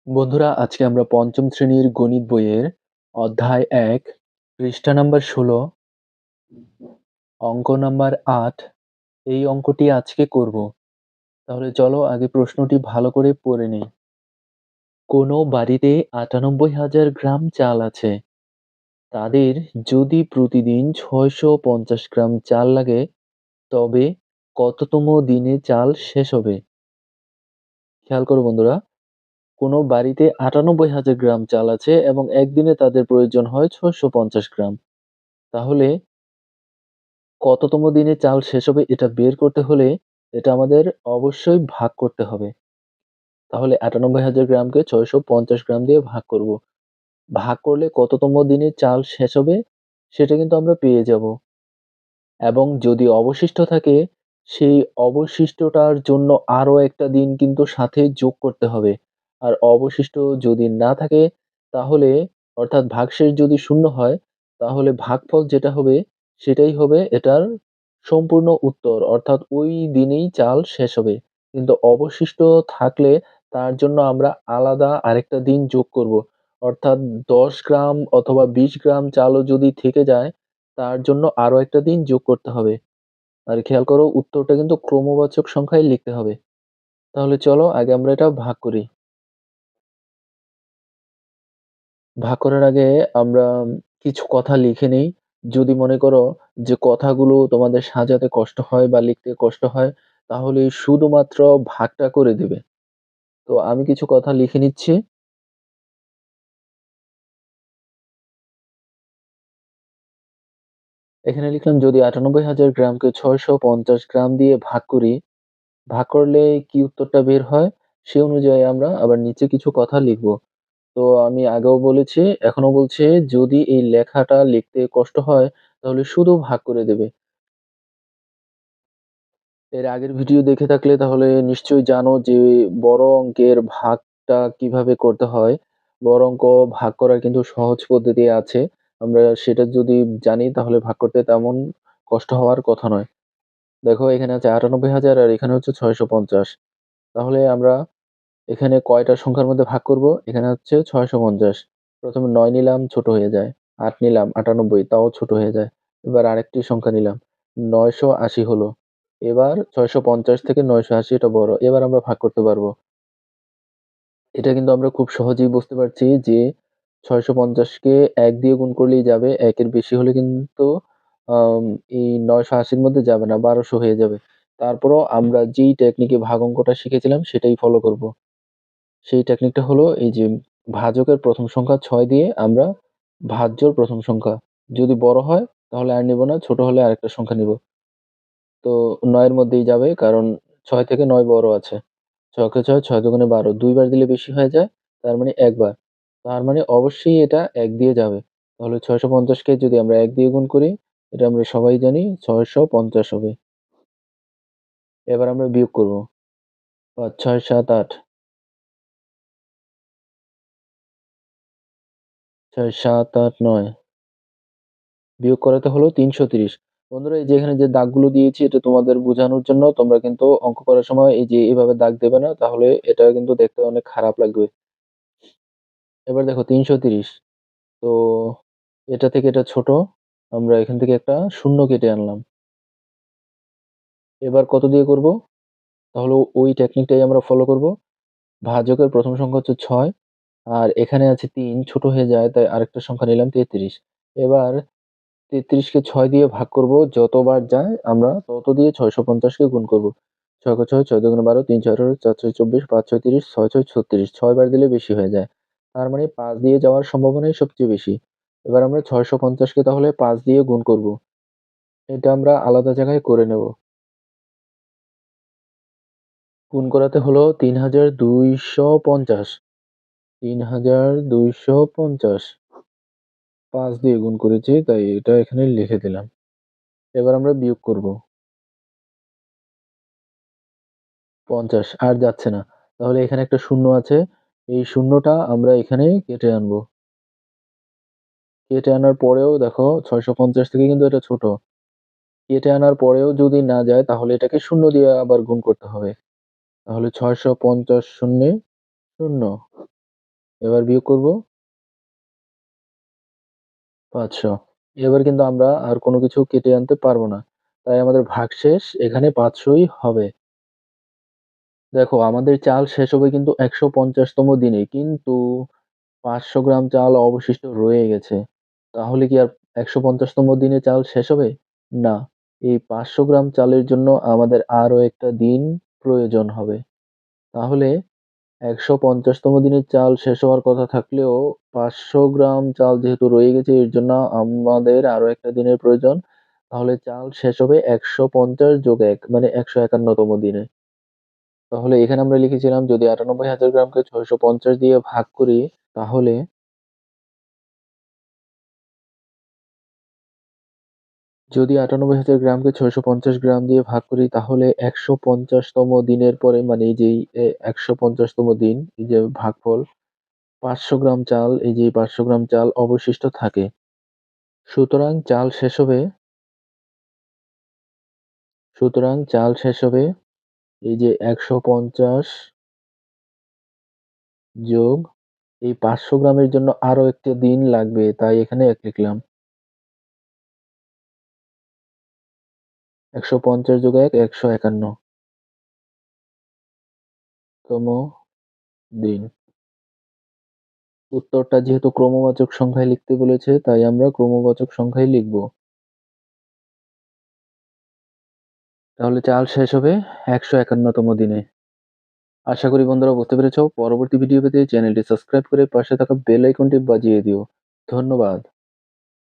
বন্ধুরা, আজকে আমরা পঞ্চম শ্রেণীর গণিত বইয়ের অধ্যায় ১, পৃষ্ঠা নাম্বার ১৬, অঙ্ক নাম্বার ৮ এই অঙ্কটি আজকে করব। তাহলে চলো আগে প্রশ্নটি ভালো করে পড়ে নিই। কোনো বাড়িতে ৯৮,০০০ গ্রাম চাল আছে। তাদের যদি প্রতিদিন ৬৫০ গ্রাম চাল লাগে, তবে কততম দিনে চাল শেষ হবে? খেয়াল করো বন্ধুরা, কোনো বাড়িতে ৯৮,০০০ গ্রাম চাল আছে এবং একদিনে তাদের প্রয়োজন হয় ৬৫০ গ্রাম। তাহলে কততম দিনে চাল শেষ হবে এটা বের করতে হলে এটা আমাদের অবশ্যই ভাগ করতে হবে। তাহলে ৯৮,০০০ গ্রামকে ৬৫০ গ্রাম দিয়ে ভাগ করব। ভাগ করলে কততম দিনে চাল শেষ হবে সেটা কিন্তু আমরা পেয়ে যাব। এবং যদি অবশিষ্ট থাকে সেই অবশিষ্টটার জন্য আরো একটা দিন কিন্তু সাথে যোগ করতে হবে। আর অবশিষ্ট যদি না থাকে তাহলে অর্থাৎ ভাগশেষ যদি শূন্য হয় তাহলে ভাগফল যেটা হবে সেটাই হবে এটার সম্পূর্ণ উত্তর, অর্থাৎ ওই দিনেই চাল শেষ হবে। কিন্তু অবশিষ্ট থাকলে তার জন্য আমরা আলাদা আরেকটা দিন যোগ করব। অর্থাৎ ১০ গ্রাম অথবা ২০ গ্রাম চালও যদি থেকে যায় তার জন্য আরো একটা দিন যোগ করতে হবে। আর খেয়াল করো উত্তরটা কিন্তু ক্রমবাচক সংখ্যায় লিখতে হবে। তাহলে চলো আগে আমরা এটা ভাগ করি। ভাগ করার আগে আমরা কিছু কথা লিখে নেই। যদি মনে করো যে কথাগুলো তোমাদের সাজাতে কষ্ট হয় বা লিখতে কষ্ট হয় তাহলে শুধুমাত্র ভাগটা করে দিবে। তো আমি কিছু কথা লিখে নিচ্ছি। এখানে লিখলাম যদি ৯৮,০০০ গ্রামকে ৬৫০ গ্রাম দিয়ে ভাগ করি, ভাগ করলে কি উত্তরটা বের হয় সে অনুযায়ী আমরা আবার নিচে কিছু কথা লিখব। তো আমি আগেও বলেছি, এখনো বলছি, যদি এই লেখাটা লিখতে কষ্ট হয় তাহলে শুধু ভাগ করে দেবে। এর আগের ভিডিও দেখে থাকলে তাহলে নিশ্চয়ই জানো যে বড় অঙ্কের ভাগটা কিভাবে করতে হয়। বড় অঙ্ক ভাগ করার কিন্তু সহজ পদ্ধতি আছে। আমরা সেটা যদি জানি তাহলে ভাগ করতে তেমন কষ্ট হওয়ার কথা নয়। দেখো এখানে আছে ৯৮,০০০ আর এখানে হচ্ছে ৬৫০। তাহলে আমরা এখানে কয়টা সংখ্যার মধ্যে ভাগ করব? এখানে হচ্ছে ৬৫০। প্রথমে ৯ নিলাম, ছোট হয়ে যায়। ৮ নিলাম, ৯৮, তাও ছোট হয়ে যায়। এবার আরেকটি সংখ্যা নিলাম, ৯৮০ হলো। এবার ৬৫০ থেকে ৯৮০ এটা বড়। এবার আমরা ভাগ করতে পারবো। এটা কিন্তু আমরা খুব সহজেই বুঝতে পারছি যে ৬৫০ কে ১ দিয়ে গুণ করলেই যাবে। ১ এর বেশি হলে কিন্তু আম এই ৯৮০ র মধ্যে যাবে না, ১২০০ হয়ে যাবে। তারপরেও আমরা যেই টেকনিকে ভাগ অঙ্কটা শিখেছিলাম সেটাই ফলো করব। সেই টেকনিকটা হলো এই যে ভাজকের প্রথম সংখ্যা ৬ দিয়ে আমরা ভাজ্যর প্রথম সংখ্যা। যদি বড় হয় তাহলে আর নিব না, ছোট হলে আরেকটা সংখ্যা নিব। তো ৯ এর মধ্যেই যাবে কারণ ৬ থেকে ৯ বড় আছে। ৬ কে ৬, ৬ দুগুণে ১২, ২ বার দিলে বেশি হয়ে যায়, তার মানে ১ বার। তার মানে অবশ্যই এটা ১ দিয়ে যাবে। তাহলে ৬৫০ কে যদি আমরা ১ দিয়ে গুণ করি, এটা আমরা সবাই জানি ৬৫০ হবে। এবার আমরা বিয়োগ করব। ৫, ৬, ৭, ৮, ৬, ৭, ৮, ৯। বিয়োগ করাতে হলো ৩৩০। বন্ধুরা এই যে এখানে যে দাগগুলো দিয়েছি এটা তোমাদের বোঝানোর জন্য, তোমরা কিন্তু অঙ্ক করার সময় এই যে এভাবে দাগ দেবে না, তাহলে এটা কিন্তু দেখতে অনেক খারাপ লাগবে। এবার দেখো ৩৩০। তো এটা থেকে এটা ছোট, আমরা এখান থেকে একটা শূন্য কেটে আনলাম। এবার কত দিয়ে করব? তাহলে ওই টেকনিকটাই আমরা ফলো করব। ভাজকের প্রথম সংখ্যা হচ্ছে ৬ আর এখানে আছে ৩, ছোট হয়ে যায় তাই আরেকটা সংখ্যা নিলাম ৩৩। এবার ৩৩ কে ৬ দিয়ে ভাগ করব, যতবার যায় আমরা তত দিয়ে ৬৫০ কে গুণ করব। ৬ কে ৬, ৬ দুগুণে ১২, ৩ ছয় ১৮, ৪ ছয় ২৪, ৫ ছয় ৩০, ৬ ছয় ৩৬। ৬ বার দিলে বেশি হয়ে যায়। তার মানে ৫ দিয়ে যাওয়ার সম্ভাবনাই সবচেয়ে বেশি। এবার আমরা ৬৫০ কে তাহলে ৫ দিয়ে গুণ করব। এটা আমরা আলাদা জায়গায় করে নেব। গুণ করাতে হলো ৩,২৫০। ৩,২৫০। ৫ দিয়ে গুণ করেছি তাই এটা এখানে লিখে দিলাম। এবার আমরা বিয়োগ করব। ৫০ আর যাচ্ছে না। তাহলে এখানে একটা শূন্য আছে। এই শূন্যটা আমরা এখানে কেটে আনবো। কেটে আনার পরেও দেখো ৬৫০ থেকে কিন্তু এটা ছোট। কেটে আনার পরেও যদি না যায় তাহলে এটাকে শূন্য দিয়ে আবার গুণ করতে হবে। তাহলে ৬৫০ শূন্যে ০ এবার বিয়োগ করব ৫০০। এবার কিন্তু আমরা আর কোনো কিছু কেটে আনতে পারব না। তাই আমাদের ভাগশেষ এখানে ৫০০ই হবে। দেখো আমাদের চাল শেষ হবে কিন্তু ১৫০তম দিনে। কিন্তু ৫০০ গ্রাম চাল অবশিষ্ট রয়ে গেছে। তাহলে কি আর ১৫০তম দিনে চাল শেষ হবে? না। এই ৫০০ গ্রাম চালের জন্য আমাদের আরো একটা দিন প্রয়োজন হবে। তাহলে ১৫০তম দিনে চাল শেষ হওয়ার কথা থাকলেও ৫০০ গ্রাম চাল যেহেতু রয়ে গেছে এর জন্য আমাদের আরো একটা দিনের প্রয়োজন। তাহলে চাল শেষ হবে ১৫০ যোগ ১ মানে ১৫১তম দিনে। তাহলে এখানে আমরা লিখেছিলাম যদি ৯৮,০০০ গ্রামকে ৬৫০ দিয়ে ভাগ করি তাহলে যদি ৯৮,০০০ গ্রামকে ৬৫০ গ্রাম দিয়ে ভাগ করি তাহলে ১৫০তম দিনের পরে মানে এই যেই ১৫০তম দিন এই যে ভাগফল ৫০০ গ্রাম চাল এই যে ৫০০ গ্রাম চাল অবশিষ্ট থাকে। সুতরাং চাল শেষ হবে সুতরাং চাল শেষ হবে এই যে ১৫০ যোগ এই ৫০০ গ্রামের জন্য আরো একটা দিন লাগবে তাই এখানে ১ লিখলাম। ১৫০ যোগ ১ ১৫১তম দিন। উত্তরটা যেহেতু ক্রমবাচক সংখ্যায় লিখতে বলেছে তাই আমরা ক্রমবাচক সংখ্যায় লিখব। তাহলে চাল শেষ হবে ১৫১তম দিনে। আশা করি বন্ধুরা বুঝতে পেরেছ। পরবর্তী ভিডিও পেতে চ্যানেলটি সাবস্ক্রাইব করে পাশে থাকা বেল আইকনটি বাজিয়ে দিও। ধন্যবাদ।